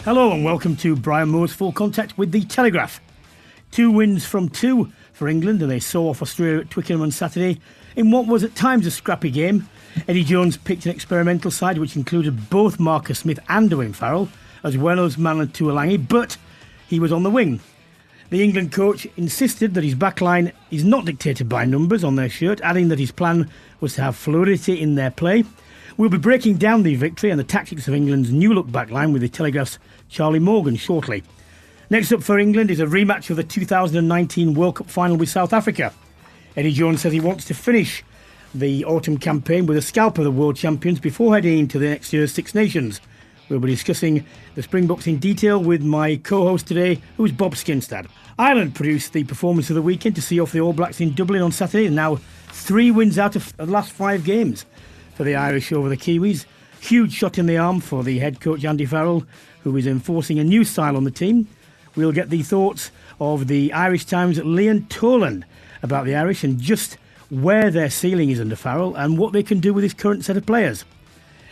Hello and welcome to Brian Moore's Full Contact with the Telegraph. 2 wins from 2 for England, and they saw off Australia at Twickenham on Saturday in what was at times a scrappy game. Eddie Jones picked an experimental side which included both Marcus Smith and Andy Farrell, as well as Manu Tuilagi, but he was on the wing. The England coach insisted that his backline is not dictated by numbers on their shirt, adding that his plan was to have fluidity in their play. We'll be breaking down the victory and the tactics of England's new-look backline with the Telegraph's Charlie Morgan shortly. Next up for England is a rematch of the 2019 World Cup final with South Africa. Eddie Jones says he wants to finish the autumn campaign with a scalp of the world champions before heading into the next year's Six Nations. We'll be discussing the Springboks in detail with my co-host today, who is Bob Skinstad. Ireland produced the performance of the weekend to see off the All Blacks in Dublin on Saturday, and now 3 wins out of the last 5 games for the Irish over the Kiwis. Huge shot in the arm for the head coach Andy Farrell, who is enforcing a new style on the team. We'll get the thoughts of the Irish Times Liam Toland about the Irish and just where their ceiling is under Farrell and what they can do with his current set of players.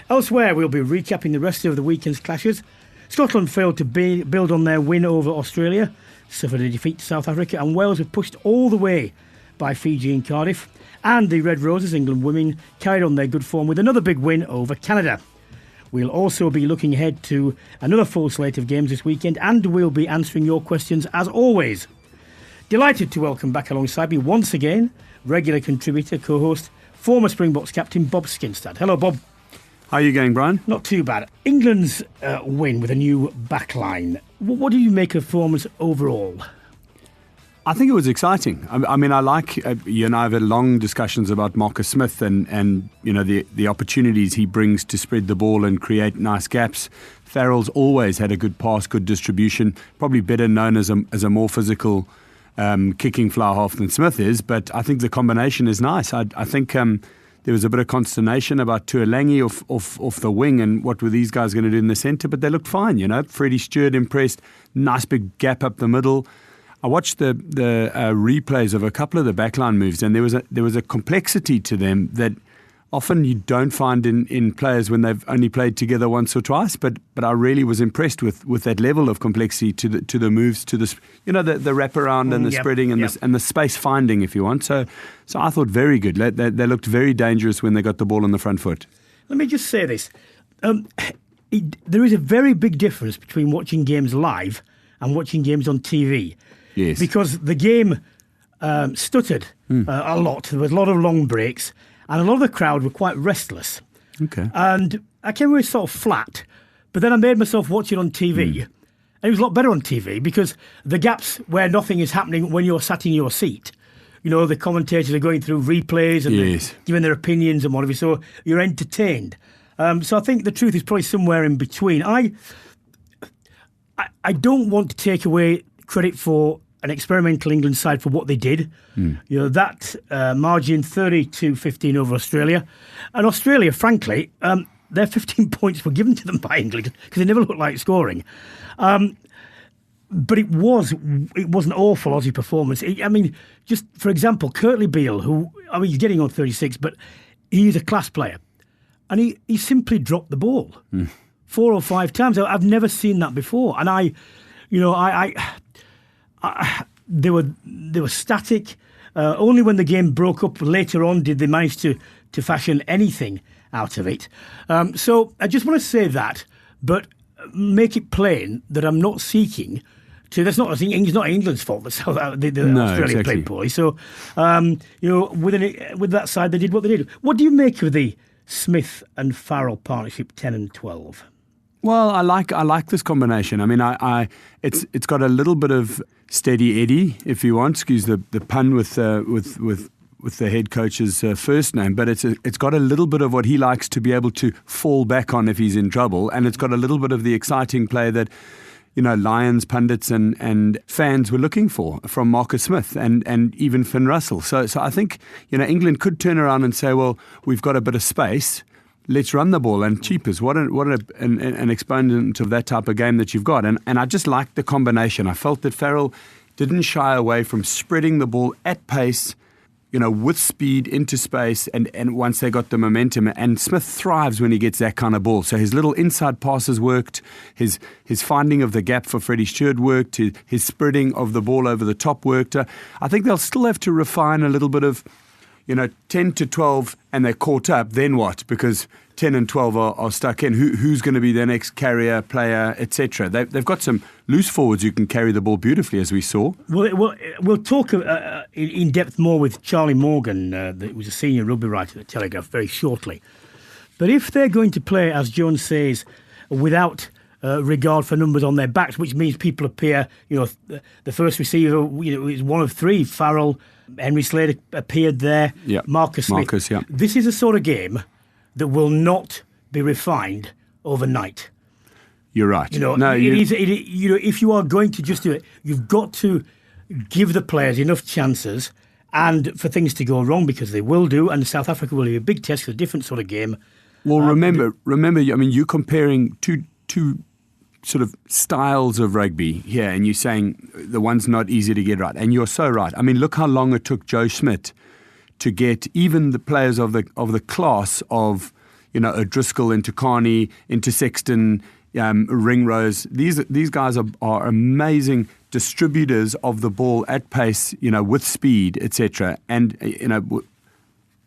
Elsewhere, we'll be recapping the rest of the weekend's clashes. Scotland failed to build on their win over Australia, suffered a defeat to South Africa, and Wales were pushed all the way by Fiji in Cardiff. And the Red Roses, England women, carried on their good form with another big win over Canada. We'll also be looking ahead to another full slate of games this weekend, and we'll be answering your questions as always. Delighted to welcome back alongside me once again, regular contributor, co-host, former Springboks captain Bob Skinstad. Hello, Bob. How are you going, Brian? Not too bad. England's win with a new backline. What do you make of the performance overall? I think it was exciting. I mean, I like, you and I have had long discussions about Marcus Smith and you know, the opportunities he brings to spread the ball and create nice gaps. Farrell's always had a good pass, good distribution, probably better known as a more physical kicking fly half than Smith is, but I think the combination is nice. I think there was a bit of consternation about Tuilagi off the wing and what were these guys going to do in the centre, but they looked fine, you know. Freddie Stewart impressed, nice big gap up the middle. I watched the replays of a couple of the backline moves, and there was a complexity to them that often you don't find in players when they've only played together once or twice. But I really was impressed with that level of complexity to the moves, to the, you know, the wraparound and the spreading and the space finding, if you want. So I thought very good. They looked very dangerous when they got the ball on the front foot. Let me just say this: there is a very big difference between watching games live and watching games on TV. Yes. Because the game stuttered a lot. There was a lot of long breaks, and a lot of the crowd were quite restless. Okay. And I came away sort of flat, but then I made myself watch it on TV, and it was a lot better on TV because the gaps where nothing is happening when you're sat in your seat, you know, the commentators are going through replays and they're giving their opinions and whatever, so you're entertained. So I think the truth is probably somewhere in between. I don't want to take away credit for an experimental England side for what they did. You know, that margin 30-15 over Australia. And Australia, frankly, their 15 points were given to them by England because they never looked like scoring. But it was an awful Aussie performance. I mean, just for example, Curtly Beale, who, I mean, he's getting on 36, but he's a class player. And he simply dropped the ball 4 or 5 times. I've never seen that before. And they were static. Only when the game broke up later on did they manage to fashion anything out of it. So I just want to say that, but make it plain that I'm not seeking to. That's not. I think it's not England's fault that Australia played poorly. So you know, with that side, they did what they did. What do you make of the Smith and Farrell partnership 10 and 12? Well, I like this combination. I mean, it's got a little bit of steady Eddie, if you want. Excuse the pun with the head coach's first name, but it's got a little bit of what he likes to be able to fall back on if he's in trouble, and it's got a little bit of the exciting play that, you know, Lions pundits and fans were looking for from Marcus Smith and even Finn Russell. So I think, you know, England could turn around and say, well, we've got a bit of space. Let's run the ball. And cheapers, what an exponent of that type of game that you've got. And I just liked the combination. I felt that Farrell didn't shy away from spreading the ball at pace, with speed into space and once they got the momentum. And Smith thrives when he gets that kind of ball. So his little inside passes worked, his finding of the gap for Freddie Stewart worked, his spreading of the ball over the top worked. I think they'll still have to refine a little bit of, 10 to 12 and they're caught up, then what? Because 10 and 12 are stuck in. Who's going to be their next carrier, player, etc.? They've got some loose forwards who can carry the ball beautifully, as we saw. We'll talk in depth more with Charlie Morgan, who was a senior rugby writer at the Telegraph, very shortly. But if they're going to play, as Jones says, without regard for numbers on their backs, which means people appear, the first receiver, is one of three. Farrell, Henry Slater appeared there. Yeah. Marcus Smith. Yeah. This is a sort of game that will not be refined overnight. You're right. If you are going to just do it, you've got to give the players enough chances and for things to go wrong, because they will do, and South Africa will be a big test for a different sort of game. Well, remember, you're comparing two sort of styles of rugby here, and you're saying the one's not easy to get right. And you're so right. I mean, look how long it took Joe Schmidt to get even the players of the class of, O'Driscoll into Carney, into Sexton, Ringrose. These guys are amazing distributors of the ball at pace, with speed, etc. And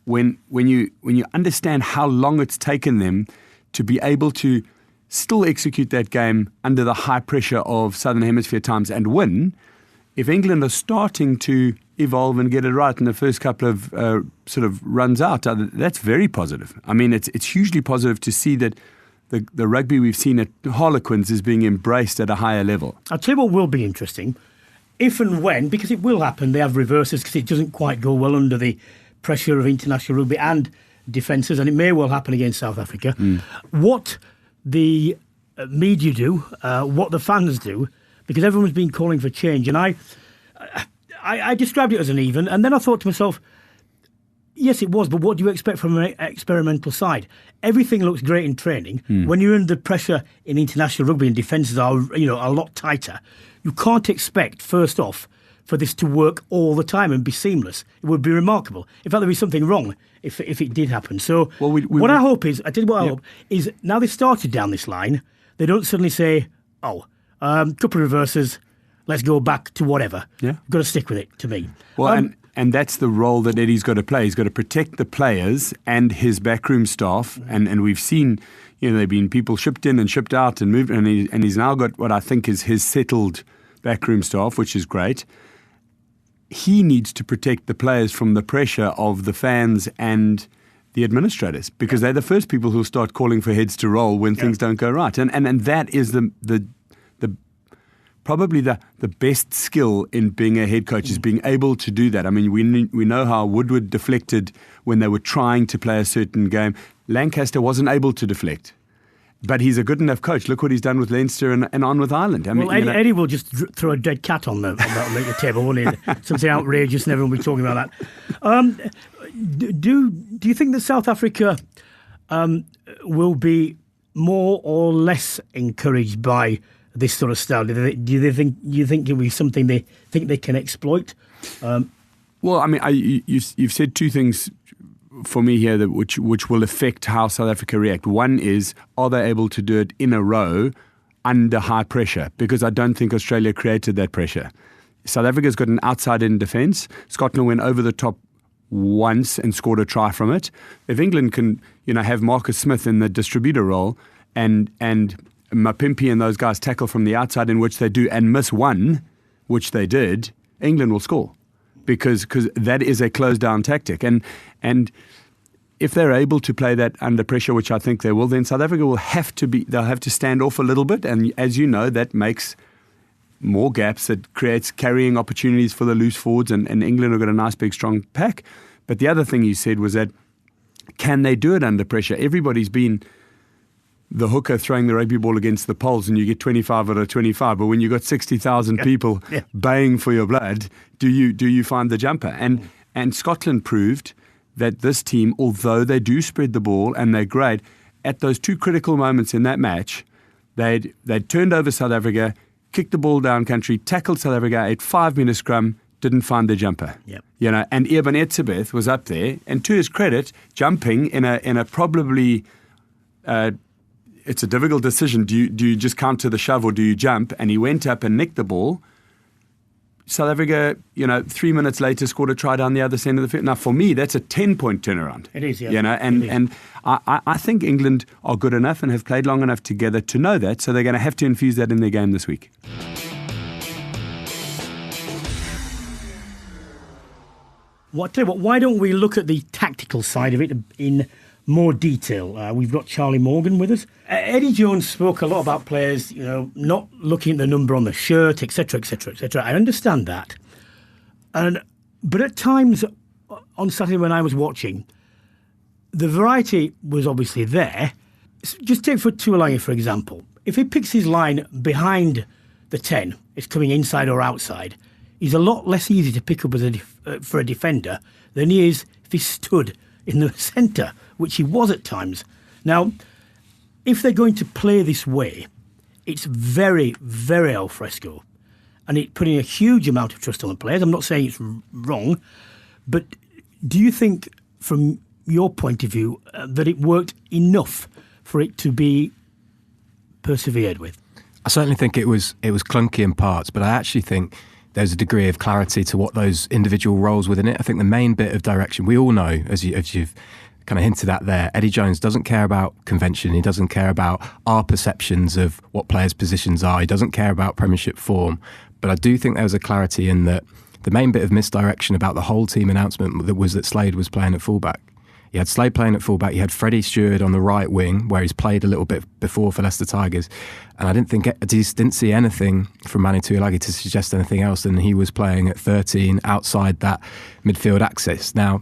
when you understand how long it's taken them to be able to still execute that game under the high pressure of Southern Hemisphere times and win, if England are starting to evolve and get it right in the first couple of sort of runs out, that's very positive. I mean, it's hugely positive to see that the rugby we've seen at Harlequins is being embraced at a higher level. I'll tell you what will be interesting. If and when, because it will happen, they have reverses because it doesn't quite go well under the pressure of international rugby and defences, and it may well happen against South Africa. What the media do, what the fans do, because everyone's been calling for change, and I described it as an even, and then I thought to myself, yes, it was, but what do you expect from an experimental side? Everything looks great in training. When you're under pressure in international rugby and defences are a lot tighter, you can't expect, first off, for this to work all the time and be seamless. It would be remarkable. In fact, there'd be something wrong if it did happen. So I hope is, hope is now they've started down this line, they don't suddenly say, couple of reverses, let's go back to whatever. Yeah. Got to stick with it, to me. Well, and that's the role that Eddie's got to play. He's got to protect the players and his backroom staff. And we've seen, there've been people shipped in and shipped out and moved, and he's now got what I think is his settled backroom staff, which is great. He needs to protect the players from the pressure of the fans and the administrators, because they're the first people who'll start calling for heads to roll when things don't go right. And that is the probably the best skill in being a head coach, is being able to do that. I mean, we know how Woodward deflected when they were trying to play a certain game. Lancaster wasn't able to deflect. But he's a good enough coach. Look what he's done with Leinster and on with Ireland. I mean, Eddie will just throw a dead cat on the table, won't he? Something outrageous, and everyone will be talking about that. Do you think that South Africa will be more or less encouraged by this sort of style? Do you think it'll be something they think they can exploit? Well, I mean, you've said two things for me here that which will affect how South Africa react. One is, are they able to do it in a row under high pressure? Because I don't think Australia created that pressure. South Africa's got an outside-in defence. Scotland went over the top once and scored a try from it. If England can, have Marcus Smith in the distributor role and Mapimpi and those guys tackle from the outside, in which they do, and miss one, which they did, England will score. Because that is a closed-down tactic. And if they're able to play that under pressure, which I think they will, then South Africa they'll have to stand off a little bit. And as you know, that makes more gaps. It creates carrying opportunities for the loose forwards. And England have got a nice, big, strong pack. But the other thing you said was that, can they do it under pressure? Everybody's been the hooker throwing the rugby ball against the poles and you get 25 out of 25. But when you've got 60,000 people baying for your blood, do you find the jumper? And Scotland proved that this team, although they do spread the ball and they're great, at those two critical moments in that match, they'd turned over South Africa, kicked the ball down country, tackled South Africa, a 5-minute scrum, didn't find the jumper. Yep. You know, and Eben Etzebeth was up there, and to his credit, jumping in a probably it's a difficult decision. Do you just counter the shove or do you jump? And he went up and nicked the ball. South Africa, 3 minutes later scored a try down the other end of the field. Now, for me, that's a 10-point turnaround. It is, yeah. And I think England are good enough and have played long enough together to know that, so they're going to have to infuse that in their game this week. Why don't we look at the tactical side of it in more detail? We've got Charlie Morgan with us. Eddie Jones spoke a lot about players, not looking at the number on the shirt, etc., etc., etc. I understand that, but at times on Saturday when I was watching, the variety was obviously there. Just take for Tuilagi, for example. If he picks his line behind the 10, it's coming inside or outside, he's a lot less easy to pick up for a defender than he is if he stood in the centre, which he was at times. Now, if they're going to play this way, it's very, very al fresco, and it's putting a huge amount of trust on the players. I'm not saying it's wrong, but do you think, from your point of view, that it worked enough for it to be persevered with? I certainly think it was clunky in parts, but I actually think there's a degree of clarity to what those individual roles within it. I think the main bit of direction, we all know, as you've kind of hinted at there, Eddie Jones doesn't care about convention. He doesn't care about our perceptions of what players' positions are. He doesn't care about Premiership form. But I do think there was a clarity in that the main bit of misdirection about the whole team announcement was that Slade was playing at fullback. You had Slade playing at fullback. You had Freddie Stewart on the right wing, where he's played a little bit before for Leicester Tigers. And I didn't see anything from Manu Tuilagi to suggest anything else than he was playing at 13 outside that midfield axis. Now,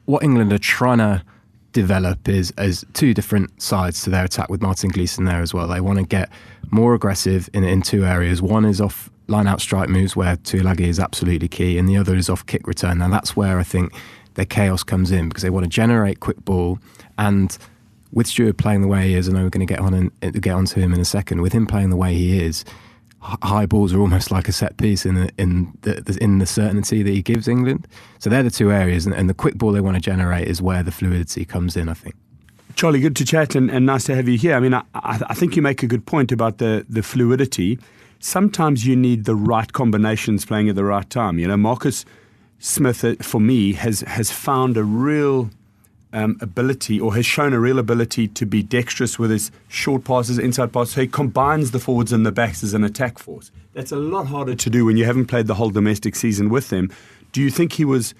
what England are trying to develop is two different sides to their attack, with Martin Gleeson there as well. They want to get more aggressive in two areas. One is off line-out strike moves, where Tuilagi is absolutely key, and the other is off kick return. Now, that's where I think their chaos comes in, because they want to generate quick ball, and with Stewart playing the way he is, I know we're going to get onto him in a second. With him playing the way he is, high balls are almost like a set piece in the certainty that he gives England. So they're the two areas, and the quick ball they want to generate is where the fluidity comes in, I think. Charlie, good to chat and nice to have you here. I mean, I think you make a good point about the fluidity. Sometimes you need the right combinations playing at the right time. Marcus Smith, for me, has found a real ability, or has shown a real ability to be dexterous with his short passes, inside passes. So he combines the forwards and the backs as an attack force. That's a lot harder to do when you haven't played the whole domestic season with them. Do you think he was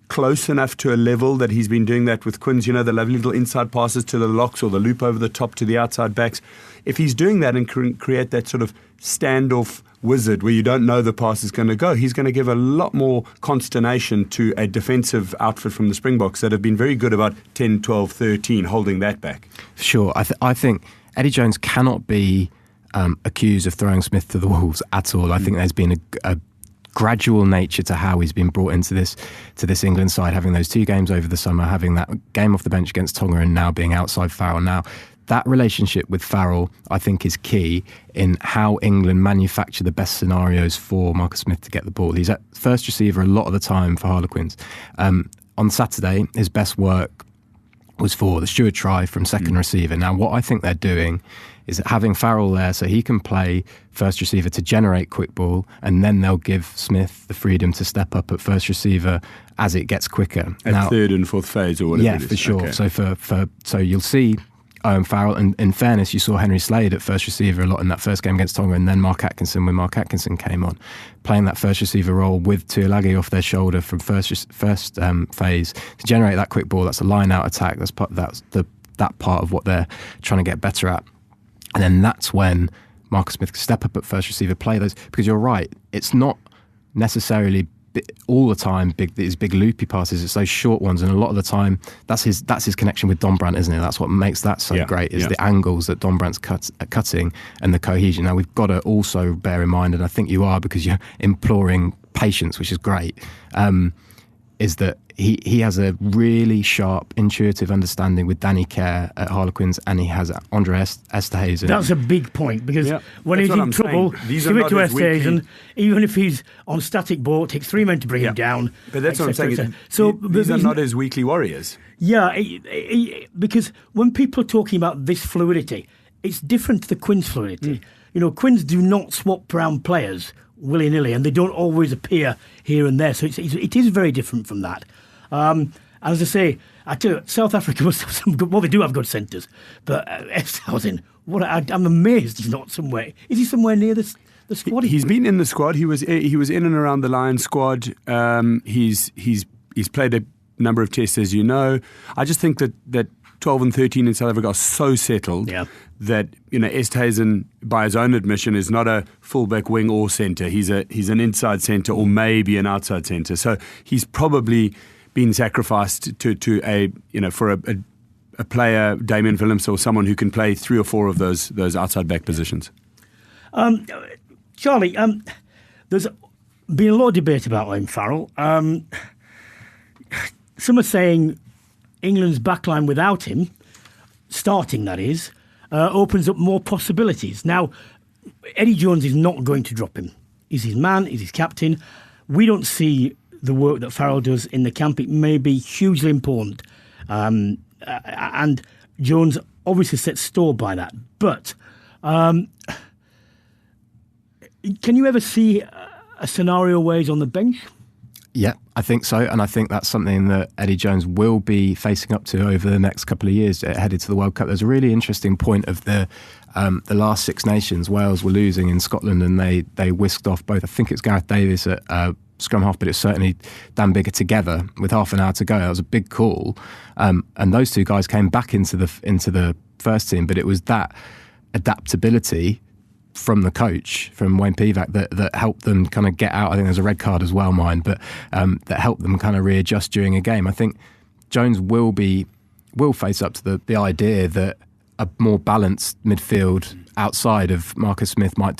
close enough to a level that he's been doing that with Quins, the lovely little inside passes to the locks or the loop over the top to the outside backs? If he's doing that and create that sort of standoff wizard where you don't know the pass is going to go, he's going to give a lot more consternation to a defensive outfit from the Springboks that have been very good about 10, 12, 13, holding that back. Sure. I think Eddie Jones cannot be accused of throwing Smith to the wolves at all. I think there's been a gradual nature to how he's been brought into this England side, having those two games over the summer, having that game off the bench against Tonga, and now being outside Farrell. Now, that relationship with Farrell, I think, is key in how England manufacture the best scenarios for Marcus Smith to get the ball. He's at first receiver a lot of the time for Harlequins. On Saturday, his best work was for the Stewart try from second receiver. Now, what I think they're doing is having Farrell there so he can play first receiver to generate quick ball, and then they'll give Smith the freedom to step up at first receiver as it gets quicker. At third and fourth phase or whatever it is. Yeah, for sure. Okay. So you'll see Farrell, and in fairness, you saw Henry Slade at first receiver a lot in that first game against Tonga, and then Mark Atkinson, when Mark Atkinson came on, playing that first receiver role with Tuilagi off their shoulder from first phase to generate that quick ball. That's a line-out attack. That's that part of what they're trying to get better at. And then that's when Marcus Smith can step up at first receiver, play those, because you're right, it's not necessarily all the time these big loopy passes. It's those short ones, and a lot of the time that's his connection with Don Brandt, isn't it? That's what makes that so great, is the angles that Don Brandt's cutting and the cohesion. Now, we've got to also bear in mind, and I think you are, because you're imploring patience, which is great. is that he has a really sharp, intuitive understanding with Danny Kerr at Harlequins, and he has Andre Esterhuizen. That's a big point, because when he's in trouble, give it to Esterhuizen, even if he's on static ball, it takes 3 men to bring him down. But that's what I'm saying. So these are not his weekly warriors. Yeah, because when people are talking about this fluidity, it's different to the Quins fluidity. Quins do not swap around players willy-nilly, and they don't always appear here and there. So it is very different from that. As I say, I tell you, South Africa must have some good... Well, they do have good centres, but Esterhuizen, I'm amazed he's not somewhere... Is he somewhere near the squad? He's been in the squad. He was in and around the Lions squad. He's played a number of tests, as you know. I just think that 12 and 13 in South Africa are so settled that Esterhuizen, by his own admission, is not a fullback, wing or centre. He's an inside centre or maybe an outside centre. So he's probably been sacrificed to a player, Damien Willems, or someone who can play 3 or 4 of those outside back positions. Charlie, there's been a lot of debate about Andy Farrell. Some are saying England's backline without him, starting that is, opens up more possibilities. Now, Eddie Jones is not going to drop him. He's his man, he's his captain. We don't see the work that Farrell does in the camp. It may be hugely important. And Jones obviously sets store by that. But can you ever see a scenario where he's on the bench? Yeah, I think so. And I think that's something that Eddie Jones will be facing up to over the next couple of years headed to the World Cup. There's a really interesting point of the last Six Nations. Wales were losing in Scotland and they whisked off both, I think it's Gareth Davies at scrum half, but it's certainly Dan Biggar together with half an hour to go. That was a big call. And those two guys came back into the first team, but it was that adaptability from the coach, from Wayne Pivac, that helped them kind of get out. I think there's a red card as well, mine, but that helped them kind of readjust during a game. I think Jones will face up to the idea that a more balanced midfield outside of Marcus Smith might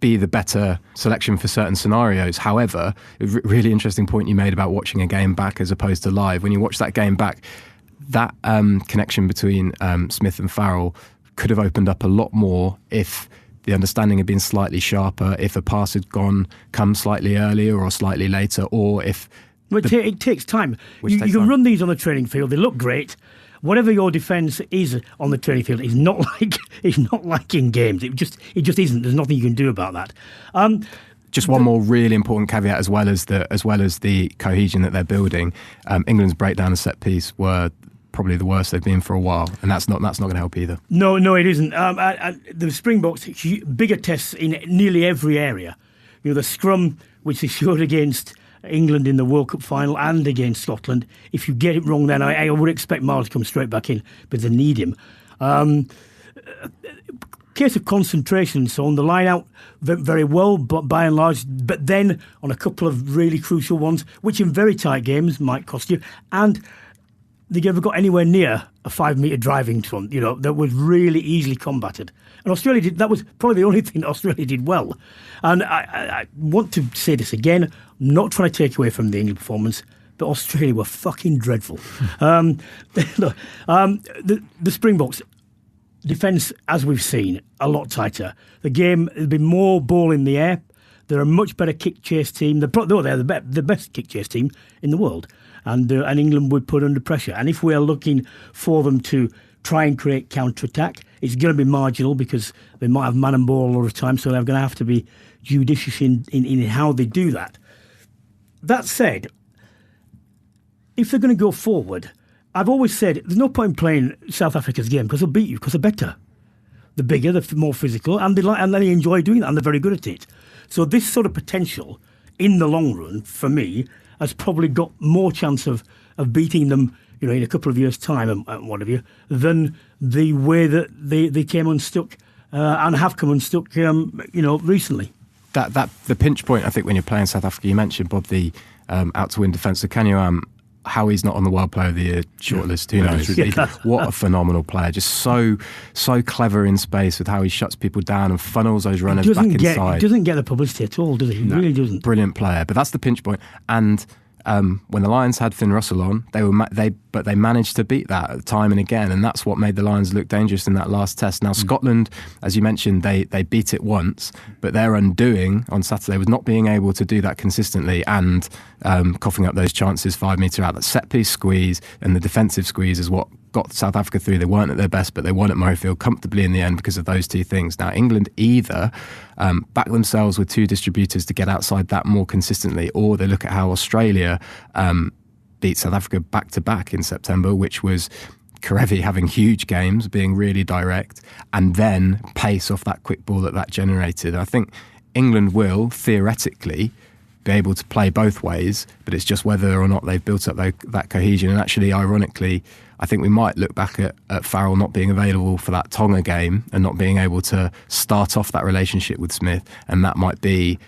be the better selection for certain scenarios. However, a really interesting point you made about watching a game back as opposed to live. When you watch that game back, that connection between Smith and Farrell could have opened up a lot more if the understanding had been slightly sharper, if a pass had come slightly earlier or slightly later, or if... Well, it takes time. You can run these on the training field, they look great. Whatever your defence is on the training field is not like in games. It just isn't. There's nothing you can do about that. Just one more really important caveat, as well as the cohesion that they're building. England's breakdown and set piece were probably the worst they've been for a while, and that's not going to help either. No, it isn't. The Springboks, bigger tests in nearly every area. The scrum, which they showed against England in the World Cup final and against Scotland. If you get it wrong, then I would expect Marl to come straight back in, but they need him. Case of concentration and so on, the line out very well, but by and large, but then on a couple of really crucial ones, which in very tight games might cost you, and they never got anywhere near a 5 metre driving front, that was really easily combated. And Australia did, that was probably the only thing that Australia did well. And I want to say this again, I'm not trying to take away from the England performance, but Australia were fucking dreadful. The Springboks, defence, as we've seen, a lot tighter. The game, there's been more ball in the air. They're a much better kick chase team. They're the best kick chase team in the world. And England would put under pressure. And if we are looking for them to try and create counter-attack, it's going to be marginal because they might have man and ball a lot of time, so they're going to have to be judicious in how they do that. That said, if they're going to go forward, I've always said there's no point in playing South Africa's game because they'll beat you because they're better. They're bigger, they're more physical, and they enjoy doing that, and they're very good at it. So this sort of potential, in the long run, for me, has probably got more chance of beating them, in a couple of years' time and what have you, than the way that they came unstuck and have come unstuck, recently. That the pinch point, I think, when you're playing South Africa, you mentioned, Bob, the out to win defence. So can you how he's not on the World Player of the Year shortlist? Who knows? Yeah. What a phenomenal player! Just so clever in space with how he shuts people down and funnels those runners back inside. He doesn't get the publicity at all, does he? He really doesn't. Brilliant player, but that's the pinch point. And when the Lions had Finn Russell on, but they managed to beat that time and again, and that's what made the Lions look dangerous in that last test. Now Scotland, as you mentioned, they beat it once, but their undoing on Saturday was not being able to do that consistently and coughing up those chances 5 metre out. That set piece squeeze and the defensive squeeze is what got South Africa through. They weren't at their best, but they won at Murrayfield comfortably in the end because of those two things. Now England either back themselves with two distributors to get outside that more consistently, or they look at how Australia beat South Africa back-to-back in September, which was Karevi having huge games, being really direct, and then pace off that quick ball that generated. I think England will, theoretically, be able to play both ways, but it's just whether or not they've built up that cohesion. And actually, ironically, I think we might look back at Farrell not being available for that Tonga game and not being able to start off that relationship with Smith, and that might be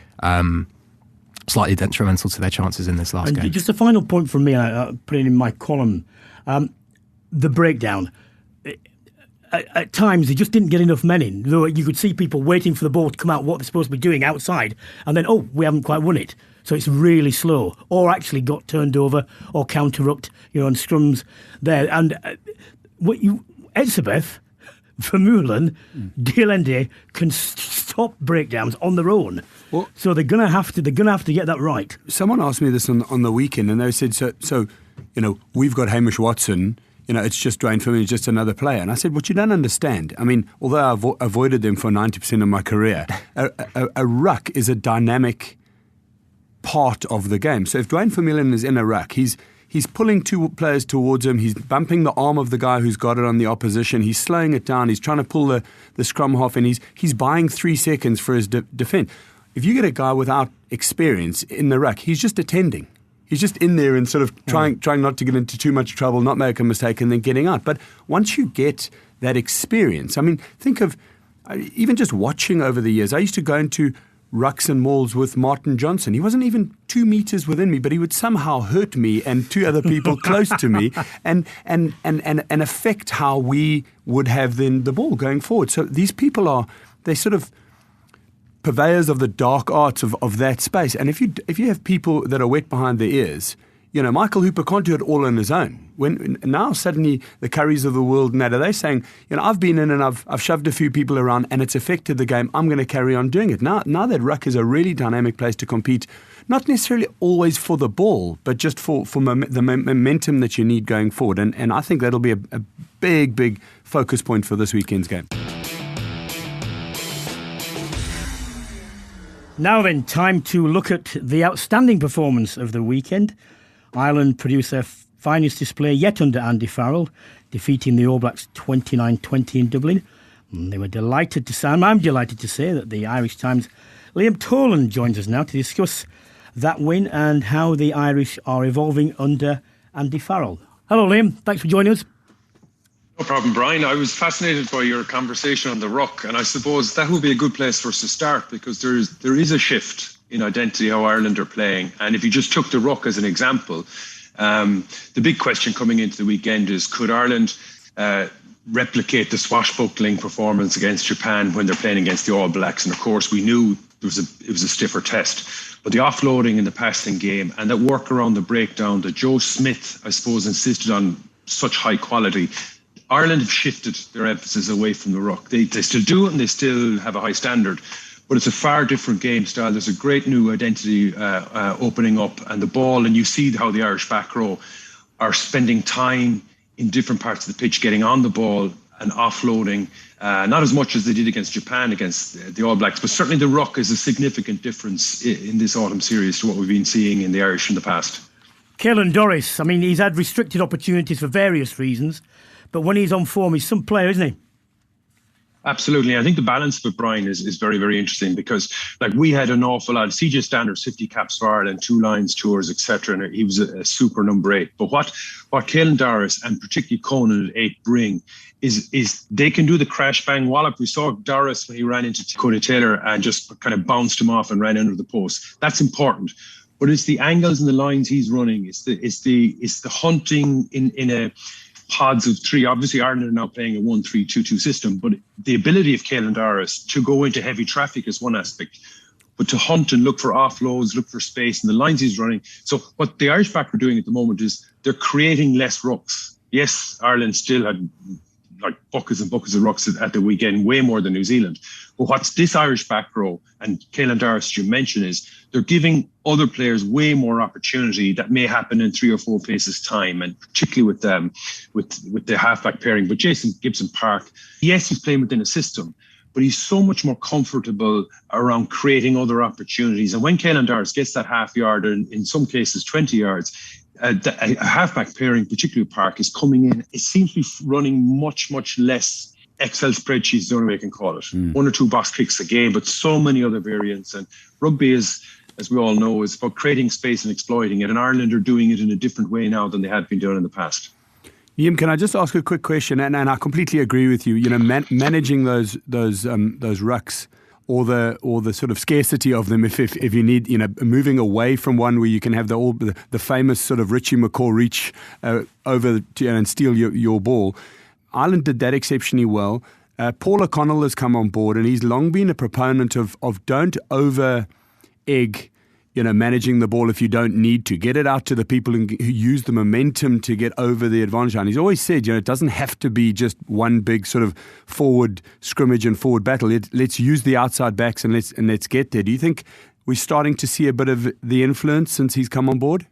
slightly detrimental to their chances in this last game. Just a final point from me, I put it in my column, the breakdown. At times, they just didn't get enough men in, though you could see people waiting for the ball to come out, what they're supposed to be doing outside, and then, we haven't quite won it. So it's really slow, or actually got turned over or counter-rucked, on scrums there. And Edsabeth, Vermeulen, DLND can stop breakdowns on their own. Well, so they're gonna have to get that right. Someone asked me this on the weekend, and they said, so we've got Hamish Watson. It's just Dwayne for me, just another player. And I said, what you don't understand, I mean, although I've avoided them for 90% of my career, a ruck is a dynamic part of the game. So if Dwayne Vermeulen is in a ruck, he's pulling two players towards him, he's bumping the arm of the guy who's got it on the opposition, he's slowing it down, he's trying to pull the scrum half, and he's buying 3 seconds for his defence. If you get a guy without experience in the ruck, he's just attending. He's just in there and sort of trying not to get into too much trouble, not make a mistake, and then getting out. But once you get that experience, I mean, think of even just watching over the years. I used to go into rucks and mauls with Martin Johnson. He wasn't even 2 meters within me, but he would somehow hurt me and two other people close to me and affect how we would have then the ball going forward. So these people they're sort of purveyors of the dark arts of that space. And if you have people that are wet behind their ears, Michael Hooper can't do it all on his own. When now suddenly the Currys of the world and that, are they saying, I've been in and I've shoved a few people around and it's affected the game, I'm going to carry on doing it. Now that ruck is a really dynamic place to compete, not necessarily always for the ball, but just for the momentum that you need going forward. And I think that'll be a big focus point for this weekend's game. Now then, time to look at the outstanding performance of the weekend. Ireland produced their finest display yet under Andy Farrell, defeating the All Blacks 29-20 in Dublin. And they were delighted to say, I'm delighted to say, that the Irish Times Liam Toland joins us now to discuss that win and how the Irish are evolving under Andy Farrell. Hello Liam, thanks for joining us. No problem, Brian. I was fascinated by your conversation on the ruck, and I suppose that would be a good place for us to start, because there is a shift in identity how Ireland are playing. And if you just took the ruck as an example, the big question coming into the weekend is, could Ireland replicate the swashbuckling performance against Japan when they're playing against the All Blacks? And of course, we knew it was a stiffer test. But the offloading in the passing game and that work around the breakdown that Joe Smith, I suppose, insisted on such high quality, Ireland have shifted their emphasis away from the ruck. They still do it and they still have a high standard, but it's a far different game style. There's a great new identity opening up, and the ball, and you see how the Irish back row are spending time in different parts of the pitch getting on the ball and offloading, not as much as they did against Japan, against the All Blacks, but certainly the ruck is a significant difference in this autumn series to what we've been seeing in the Irish in the past. Caelan Doris, I mean, he's had restricted opportunities for various reasons, but when he's on form, he's some player, isn't he? Absolutely. I think the balance of it, Brian, is very, very interesting, because we had an awful lot. CJ Standards, 50 caps for Ireland, 2 Lions tours, etc. And he was a super number 8. But what Caelan Doris and particularly Conan at 8 bring is they can do the crash bang wallop. We saw Doris when he ran into Cody Taylor and just kind of bounced him off and ran under the post. That's important. But it's the angles and the lines he's running. It's the hunting in a pods of 3. Obviously, Ireland are now playing a 1-3-2-2 system, but the ability of Caelan Doris to go into heavy traffic is one aspect. but to hunt and look for offloads, look for space, and the lines he's running. So what the Irish back are doing at the moment is they're creating less rucks. Yes, Ireland still had like buckets and buckets of rucks at the weekend, way more than New Zealand. But what's this Irish back row and Caelan Darris you mentioned is they're giving other players way more opportunity that may happen in 3 or 4 paces time, and particularly with the halfback pairing. But Jason Gibson-Park, yes, he's playing within a system, but he's so much more comfortable around creating other opportunities. And when Caelan Darris gets that half yard, and in some cases 20 yards, a halfback pairing, particularly Park, is coming in. It seems to be running much, much less Excel spreadsheets, the only way I can call it. 1 or 2 box kicks a game, but so many other variants. And rugby is, as we all know, is about creating space and exploiting it. And Ireland are doing it in a different way now than they had been doing in the past. Liam, can I just ask a quick question? And I completely agree with you. You know, managing those rucks, or the sort of scarcity of them, if you need, you know, moving away from one where you can have the famous sort of Richie McCaw reach over and steal your ball. Ireland did that exceptionally well. Paul O'Connell has come on board, and he's long been a proponent of don't over egg, you know, managing the ball if you don't need to. Get it out to the people who use the momentum to get over the advantage line. He's always said, you know, it doesn't have to be just one big sort of forward scrimmage and forward battle. Let's use the outside backs and let's get there. Do you think we're starting to see a bit of the influence since he's come on board?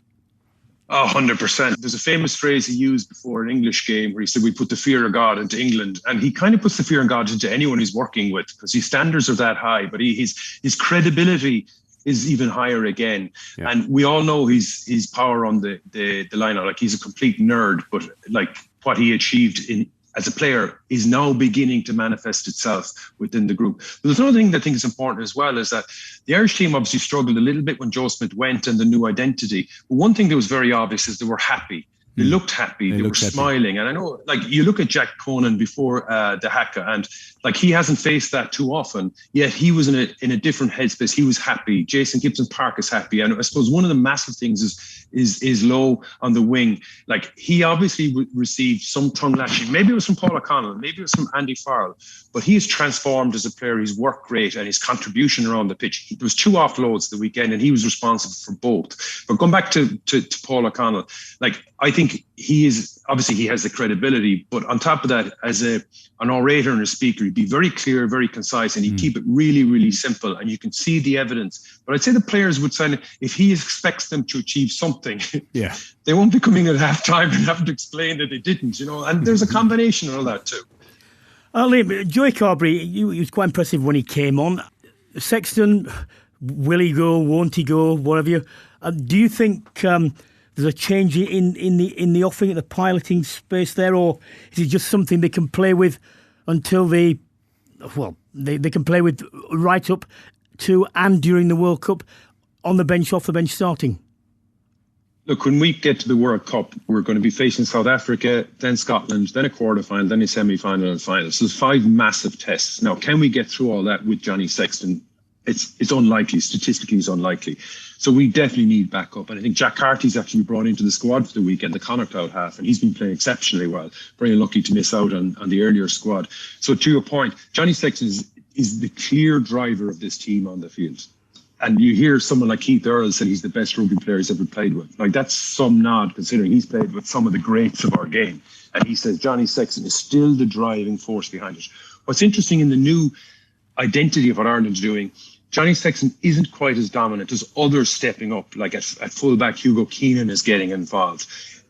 100%. There's a famous phrase he used before an English game where he said, we put the fear of God into England. And he kind of puts the fear of God into anyone he's working with, because his standards are that high, but his credibility is even higher again. Yeah. And we all know his power on the line out. Like, he's a complete nerd, but like what he achieved as a player is now beginning to manifest itself within the group. But there's another thing that I think is important as well, is that the Irish team obviously struggled a little bit when Joe Smith went and the new identity. But one thing that was very obvious is they were happy. They looked happy. They were smiling. And I know, like, you look at Jack Conan before the haka, and like, he hasn't faced that too often, yet he was in a different headspace. He was happy. Jason Gibson-Park is happy. And I suppose one of the massive things is low on the wing. Like, he obviously received some tongue lashing. Maybe it was from Paul O'Connell. Maybe it was from Andy Farrell. But he has transformed as a player. He's worked great, and his contribution around the pitch. There was 2 offloads the weekend, and he was responsible for both. But going back to Paul O'Connell, like, I think he has the credibility, but on top of that, as an orator and a speaker, he'd be very clear, very concise, and he'd keep it really, really simple, and you can see the evidence. But I'd say the players would say, if he expects them to achieve something, they won't be coming at halftime and having to explain that they didn't, you know. And there's a combination of all that too. Liam, Joey Carberry, he was quite impressive when he came on. Sexton, will he go? Won't he go? Whatever. Do you think there's a change in the offering at the piloting space there, or is it just something they can play with until they can play with right up to and during the World Cup, on the bench, off the bench, starting? Look, when we get to the World Cup, we're going to be facing South Africa, then Scotland, then a quarterfinal, then a semi-final and final. So there's 5 massive tests. Now, can we get through all that with Johnny Sexton? It's unlikely. Statistically, it's unlikely. So we definitely need backup. And I think Jack Carty's actually brought into the squad for the weekend, the Connacht out half, and he's been playing exceptionally well. Very unlucky to miss out on the earlier squad. So to your point, Johnny Sexton is the clear driver of this team on the field. And you hear someone like Keith Earl say he's the best rugby player he's ever played with. Like, that's some nod, considering he's played with some of the greats of our game. And he says Johnny Sexton is still the driving force behind it. What's interesting in the new identity of what Ireland's doing, Johnny Sexton isn't quite as dominant as others stepping up, like at fullback, Hugo Keenan is getting involved.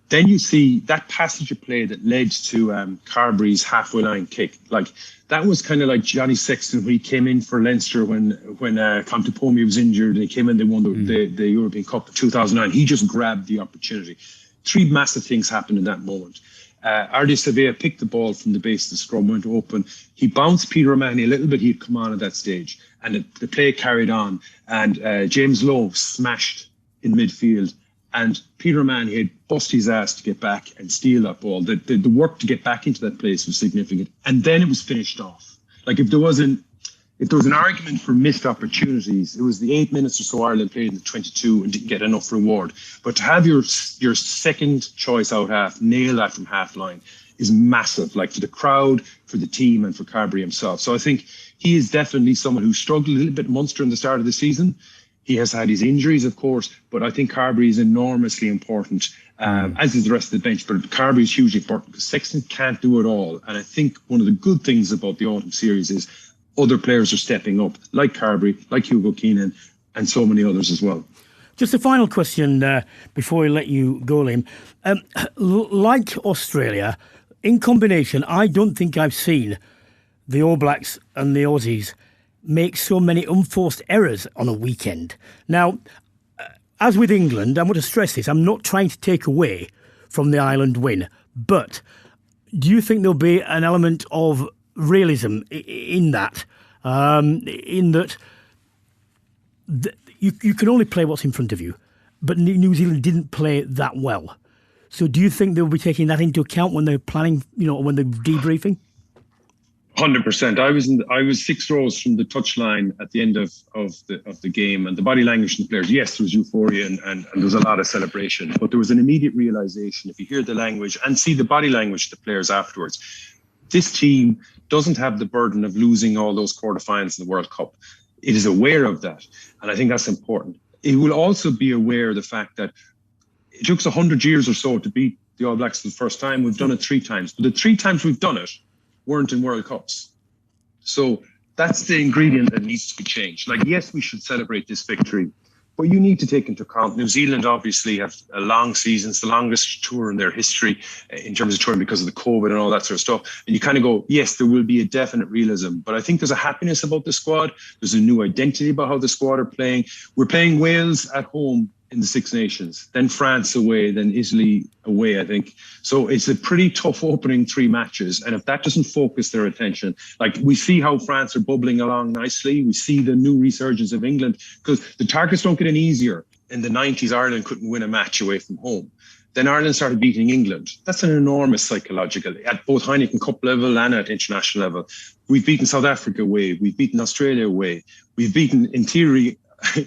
Then you see that passage of play that led to Carberry's halfway line kick. Like, that was kind of like Johnny Sexton when he came in for Leinster when Contepomi was injured and he came in, they won the European Cup in 2009. He just grabbed the opportunity. 3 massive things happened in that moment. Ardi Savea picked the ball from the base of the scrum, went open. He bounced Peter O'Mahony a little bit. He'd come on at that stage. And the play carried on. And James Lowe smashed in midfield. And Peter O'Mahony had bust his ass to get back and steal that ball. The work to get back into that place was significant. And then it was finished off. Like, if there was an argument for missed opportunities, it was the 8 minutes or so Ireland played in the 22 and didn't get enough reward. But to have your second choice out half, nail that from half line, is massive, like, for the crowd, for the team, and for Carberry himself. So I think he is definitely someone who struggled a little bit Munster in the start of the season. He has had his injuries, of course, but I think Carbery is enormously important, as is the rest of the bench. But Carbery is hugely important because Sexton can't do it all. And I think one of the good things about the autumn series is other players are stepping up, like Carbery, like Hugo Keenan, and so many others as well. Just a final question before we let you go, Liam. Like Australia, in combination, I don't think I've seen the All Blacks and the Aussies make so many unforced errors on a weekend. Now, as with England, I want to stress this, I'm not trying to take away from the Ireland win, but do you think there'll be an element of realism in that? In that you can only play what's in front of you, but New Zealand didn't play that well. So do you think they'll be taking that into account when they're planning, when they're debriefing? 100%. I was 6 rows from the touchline at the end of the game, and the body language of the players. Yes, there was euphoria and there was a lot of celebration, but there was an immediate realization. If you hear the language and see the body language of the players afterwards, this team doesn't have the burden of losing all those quarterfinals in the World Cup. It is aware of that, and I think that's important. It will also be aware of the fact that it took us 100 years or so to beat the All Blacks for the first time. We've done it 3 times, but the 3 times we've done it weren't in World Cups. So that's the ingredient that needs to be changed. Like, yes, we should celebrate this victory, but you need to take into account New Zealand obviously have a long season. It's the longest tour in their history in terms of touring because of the COVID and all that sort of stuff. And you kind of go, yes, there will be a definite realism, but I think there's a happiness about the squad. There's a new identity about how the squad are playing. We're playing Wales at home in the Six Nations, then France away, then Italy away, I think. So it's a pretty tough opening 3 matches. And if that doesn't focus their attention, like we see how France are bubbling along nicely. We see the new resurgence of England because the targets don't get any easier. In the 90s, Ireland couldn't win a match away from home. Then Ireland started beating England. That's an enormous psychological, at both Heineken Cup level and at international level. We've beaten South Africa away. We've beaten Australia away. We've beaten, in theory,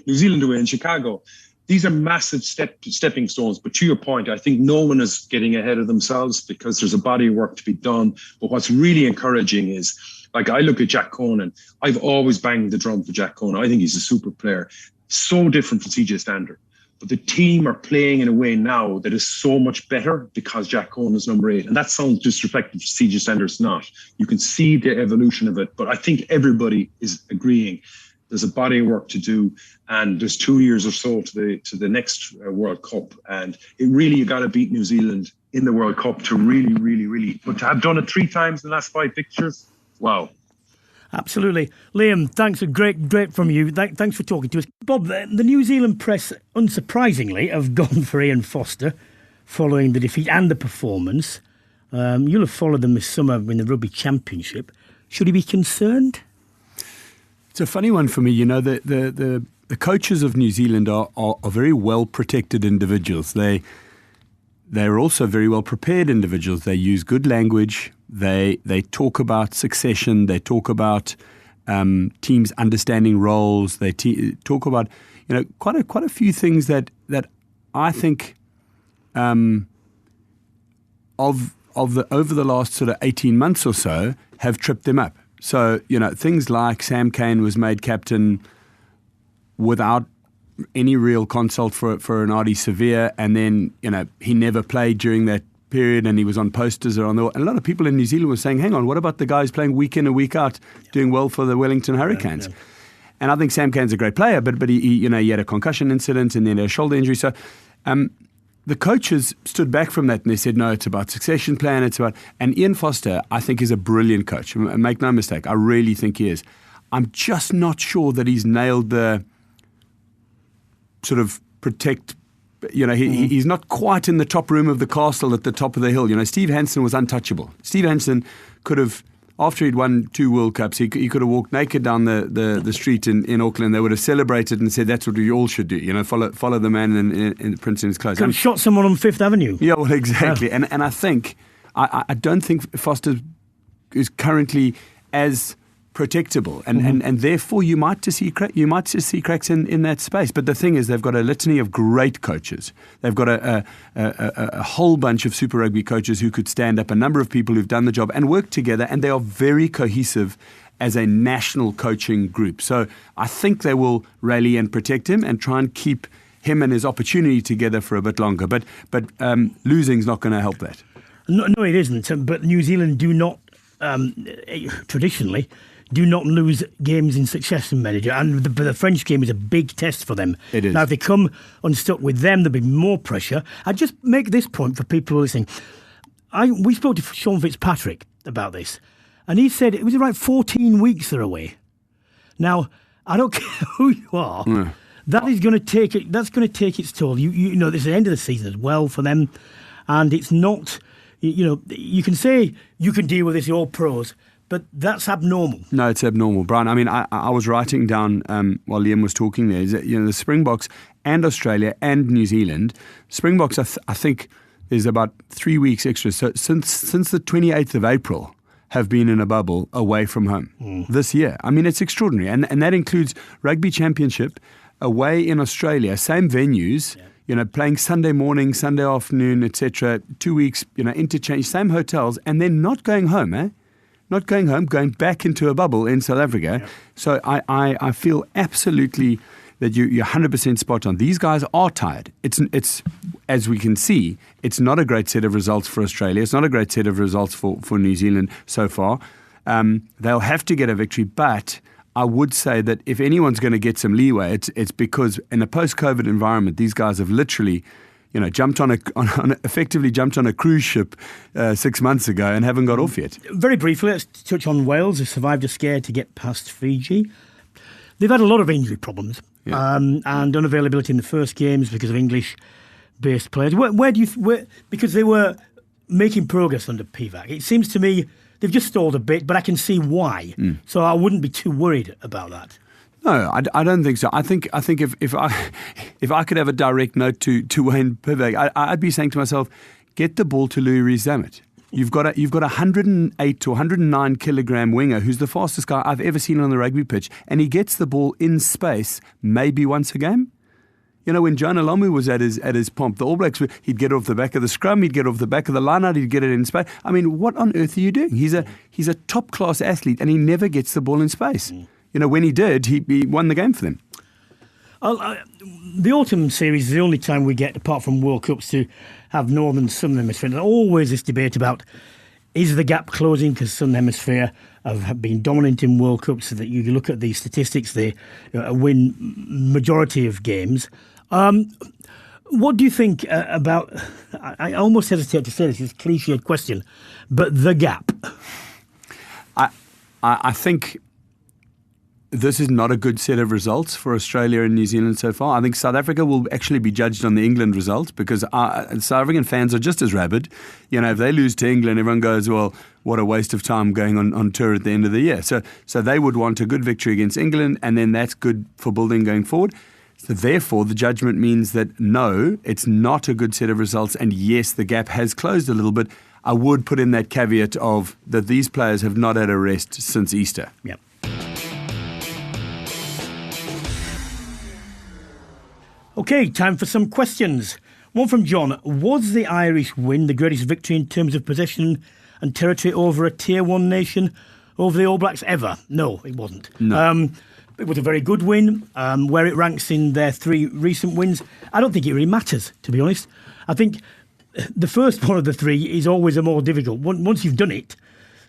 New Zealand away in Chicago. These are massive stepping stones. But to your point, I think no one is getting ahead of themselves because there's a body of work to be done. But what's really encouraging is, like, I look at Jack Conan. I've always banged the drum for Jack Conan. I think he's a super player. So different from CJ Stander. But the team are playing in a way now that is so much better because Jack Conan is number 8. And that sounds disrespectful to CJ Stander. It's not. You can see the evolution of it. But I think everybody is agreeing there's a body of work to do, and there's 2 years or so to the next World Cup, and you got to beat New Zealand in the World Cup to really. But to have done it 3 times in the last 5 fixtures, wow. Absolutely. Liam, thanks. Great from you. Thanks for talking to us. Bob, the New Zealand press, unsurprisingly, have gone for Ian Foster following the defeat and the performance. You'll have followed them this summer in the Rugby Championship. Should he be concerned? It's a funny one for me. The coaches of New Zealand are very well protected individuals. They're also very well prepared individuals. They use good language. They talk about succession. They talk about teams understanding roles. They talk about quite a few things that I think over the last sort of 18 months or so have tripped them up. So, things like Sam Cane was made captain without any real consult for an Ardie Severe, and then, he never played during that period and he was on posters and a lot of people in New Zealand were saying, hang on, what about the guys playing week in and week out, doing well for the Wellington Hurricanes? Yeah. And I think Sam Cane's a great player, but he had a concussion incident and then a shoulder injury. So, the coaches stood back from that and they said, no, it's about succession plan. And Ian Foster, I think, is a brilliant coach. Make no mistake, I really think he is. I'm just not sure that he's nailed the sort of protect. He's not quite in the top room of the castle at the top of the hill. Steve Hansen was untouchable. Steve Hansen could have, after he'd won 2 World Cups, he could have walked naked down the street in Auckland. They would have celebrated and said, that's what we all should do. Follow the man in the prince in his clothes. Could have shot someone on Fifth Avenue. Yeah, well, exactly. Yeah. And I think, I don't think Foster is currently as protectable, and therefore you might just see cracks in that space. But the thing is, they've got a litany of great coaches. They've got a whole bunch of Super Rugby coaches who could stand up, a number of people who've done the job and worked together, and they are very cohesive as a national coaching group. So I think they will rally and protect him and try and keep him and his opportunity together for a bit longer. But losing's not going to help that. No, it isn't. But New Zealand do not, traditionally, do not lose games in succession, manager. And the French game is a big test for them. It is. Now, if they come unstuck with them, there'll be more pressure. I just make this point for people who are listening. We spoke to Sean Fitzpatrick about this, and he said it was around 14 weeks they're away. Now, I don't care who you are. No. That is going to take it. That's going to take its toll. You know, this is the end of the season as well for them, and it's not. You know, you can say you can deal with this. You're all pros. But that's abnormal. No, it's abnormal, Brian. I mean, I was writing down while Liam was talking there, is that, the Springboks and Australia and New Zealand, Springboks, I think there's about 3 weeks extra. So since the 28th of April, have been in a bubble away from home this year. I mean, it's extraordinary. And that includes Rugby Championship away in Australia, same venues, playing Sunday morning, Sunday afternoon, etc. 2 weeks, interchange, same hotels, and then not going home, Not going home, going back into a bubble in South Africa. Yep. So I feel absolutely that you're 100% spot on. These guys are tired. It's as we can see, it's not a great set of results for Australia. It's not a great set of results for New Zealand so far. They'll have to get a victory, but I would say that if anyone's going to get some leeway, it's because in a post-COVID environment, these guys have literally effectively jumped on a cruise ship 6 months ago and haven't got off yet. Very briefly, let's touch on Wales, who survived a scare to get past Fiji. They've had a lot of injury problems and unavailability in the first games because of English-based players. Because they were making progress under PVAC. It seems to me they've just stalled a bit, but I can see why. So I wouldn't be too worried about that. No, I don't think so. I think if I could have a direct note to Wayne Pivac, I'd be saying to myself, get the ball to Louis Rees-Zammit. You've got a 108 to 109 kilogram winger who's the fastest guy I've ever seen on the rugby pitch, and he gets the ball in space maybe once a game. When John Alomu was at his pomp, the All Blacks, he'd get off the back of the scrum, he'd get off the back of the line-out, he'd get it in space. I mean, what on earth are you doing? He's a top-class athlete, and he never gets the ball in space. When he did, he won the game for them. The autumn series is the only time we get, apart from World Cups, to have Northern and Southern Hemisphere. There's always this debate about, is the gap closing because Southern Hemisphere have been dominant in World Cups, so that you look at the statistics, they win majority of games. What do you think about, I almost hesitate to say this, it's a cliched question, but the gap? I think this is not a good set of results for Australia and New Zealand so far. I think South Africa will actually be judged on the England results because South African fans are just as rabid. If they lose to England, everyone goes, well, what a waste of time going on tour at the end of the year. So they would want a good victory against England, and then that's good for building going forward. So therefore, the judgment means that no, it's not a good set of results, and yes, the gap has closed a little bit. I would put in that caveat of that these players have not had a rest since Easter. Yep. Okay, time for some questions. One from John. Was the Irish win the greatest victory in terms of possession and territory over a Tier 1 nation, over the All Blacks ever? No, it wasn't. No. It was a very good win. Where it ranks in their 3 recent wins, I don't think it really matters, to be honest. I think the first one of the 3 is always a more difficult. Once you've done it,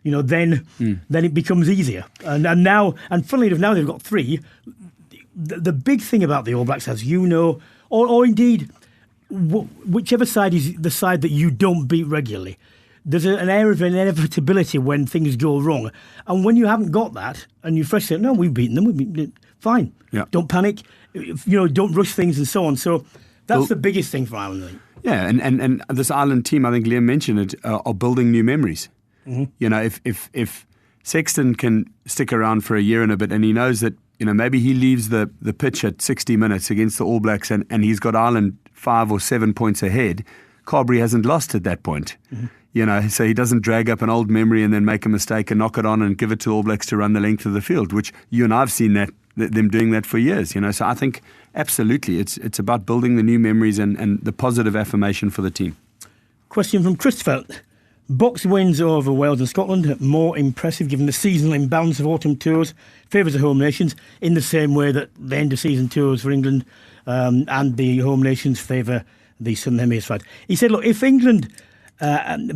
then it becomes easier. And funnily enough, now they've got 3. The big thing about the All Blacks, as you know, or indeed whichever side is the side that you don't beat regularly, there's an air of inevitability when things go wrong. And when you haven't got that, and you fresh say, no, we've beaten them, fine. Yeah. Don't panic, don't rush things and so on. So that's the biggest thing for Ireland, I think. Yeah, and this Ireland team, I think Liam mentioned it, are building new memories. If Sexton can stick around for a year and a bit, and he knows that maybe he leaves the pitch at 60 minutes against the All Blacks and he's got Ireland 5 or 7 points ahead, Carberry hasn't lost at that point. So he doesn't drag up an old memory and then make a mistake and knock it on and give it to All Blacks to run the length of the field, which you and I have seen them doing that for years. So I think absolutely it's about building the new memories and the positive affirmation for the team. Question from Christopher. Box wins over Wales and Scotland, more impressive given the seasonal imbalance of autumn tours, favours the home nations in the same way that the end of season tours for England and the home nations favour the Southern Hemisphere. He said, look, if England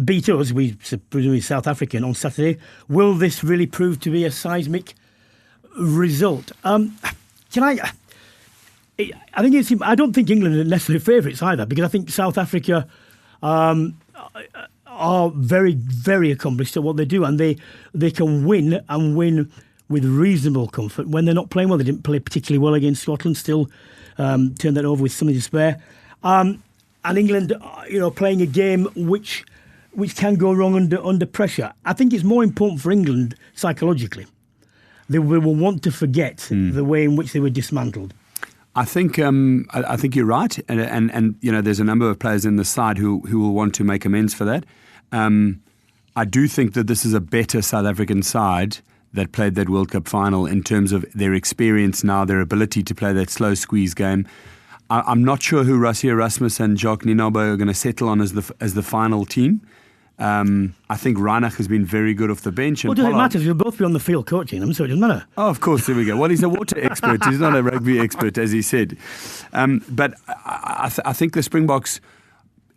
beat us, we presumably South African, on Saturday, will this really prove to be a seismic result? I don't think England are necessarily favourites either, because I think South Africa are very, very accomplished at what they do, and they can win and win with reasonable comfort when they're not playing well. They didn't play particularly well against Scotland, still turned that over with something to spare. And England, playing a game which can go wrong under pressure. I think it's more important for England psychologically. They will want to forget the way in which they were dismantled. I think you're right, and there's a number of players in the side who will want to make amends for that. I do think that this is a better South African side that played that World Cup final in terms of their experience now, their ability to play that slow squeeze game. I'm not sure who Rassie Erasmus and Jacques Nienaber are going to settle on as the final team. I think Reinach has been very good off the bench. Well, does it matter? You'll both be on the field coaching them, so it doesn't matter. Oh, of course, there we go. Well, he's a water expert. He's not a rugby expert, as he said. But I think the Springboks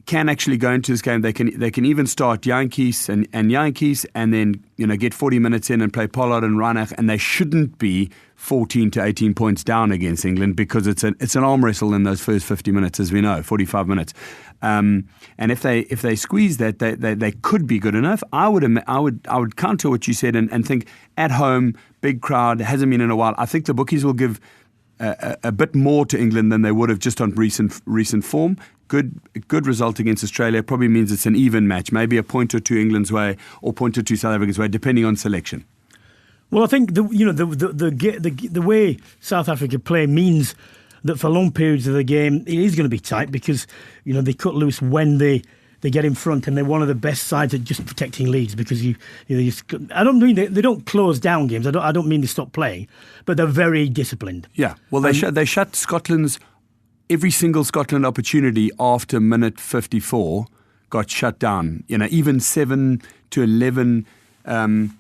can actually go into this game. They can even start Jantjies and Jantjies and then get 40 minutes in and play Pollard and Reinach, and they shouldn't be 14 to 18 points down against England because it's an arm wrestle in those first 50 minutes, as we know, 45 minutes. And if they squeeze that, they could be good enough. I would counter what you said and think at home, big crowd, hasn't been in a while. I think the bookies will give a bit more to England than they would have just on recent form. Good result against Australia probably means it's an even match, maybe a point or two England's way or point or two South Africa's way, depending on selection. Well, I think the way South Africa play means that for long periods of the game it is going to be tight because they cut loose when they get in front, and they're one of the best sides at just protecting leads because I don't mean they don't close down games. I don't mean they stop playing, but they're very disciplined. Yeah, well they shut Scotland's every single Scotland opportunity after minute 54 got shut down. Even 7 to 11 carrying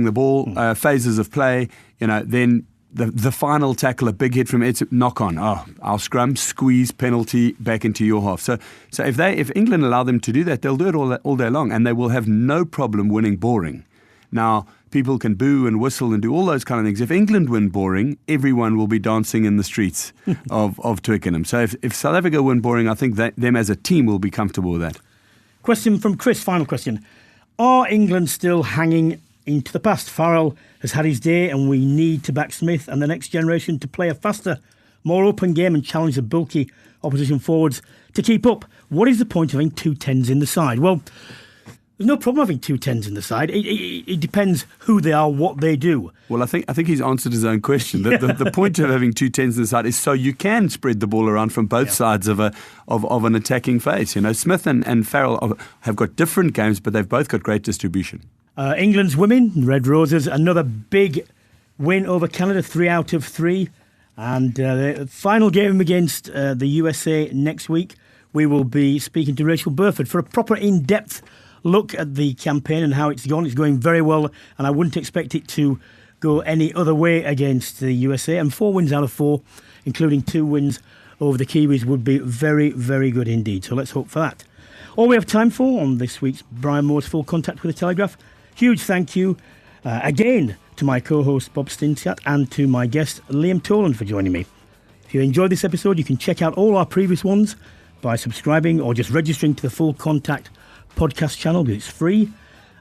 the ball, phases of play. Then the final tackle, a big hit from Ed, knock on. Oh, our scrum, squeeze, penalty, back into your half. So if England allow them to do that, they'll do it all day long, and they will have no problem winning boring. Now, people can boo and whistle and do all those kind of things. If England win boring, everyone will be dancing in the streets of Twickenham. So if South Africa win boring, I think that them as a team will be comfortable with that. Question from Chris, final question. Are England still hanging into the past? Farrell has had his day and we need to back Smith and the next generation to play a faster, more open game and challenge the bulky opposition forwards to keep up. What is the point of having 2 10s in the side? Well, there's no problem having 2 10s in the side. It depends who they are, what they do. Well, I think he's answered his own question. The point of having 2 10s in the side is so you can spread the ball around from both sides of an attacking phase. Smith and Farrell have got different games, but they've both got great distribution. England's women, Red Roses, another big win over Canada, 3 out of 3. And the final game against the USA next week, we will be speaking to Rachel Burford for a proper in-depth look at the campaign and how it's gone. It's going very well, and I wouldn't expect it to go any other way against the USA. And 4 wins out of 4, including 2 wins over the Kiwis, would be very, very good indeed. So let's hope for that. All we have time for on this week's Brian Moore's Full Contact with the Telegraph. Huge thank you again to my co-host Bob Skinstad and to my guest Liam Toland for joining me. If you enjoyed this episode, you can check out all our previous ones by subscribing or just registering to the Full Contact podcast channel, because it's free.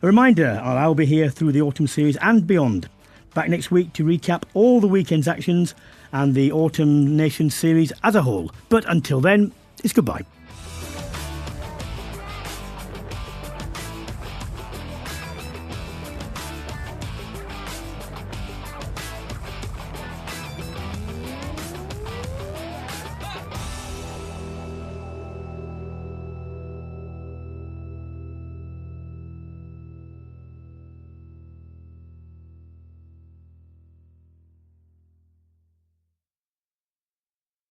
A reminder, I'll be here through the autumn series and beyond. Back next week to recap all the weekend's actions and the Autumn Nations series as a whole. But until then, it's goodbye.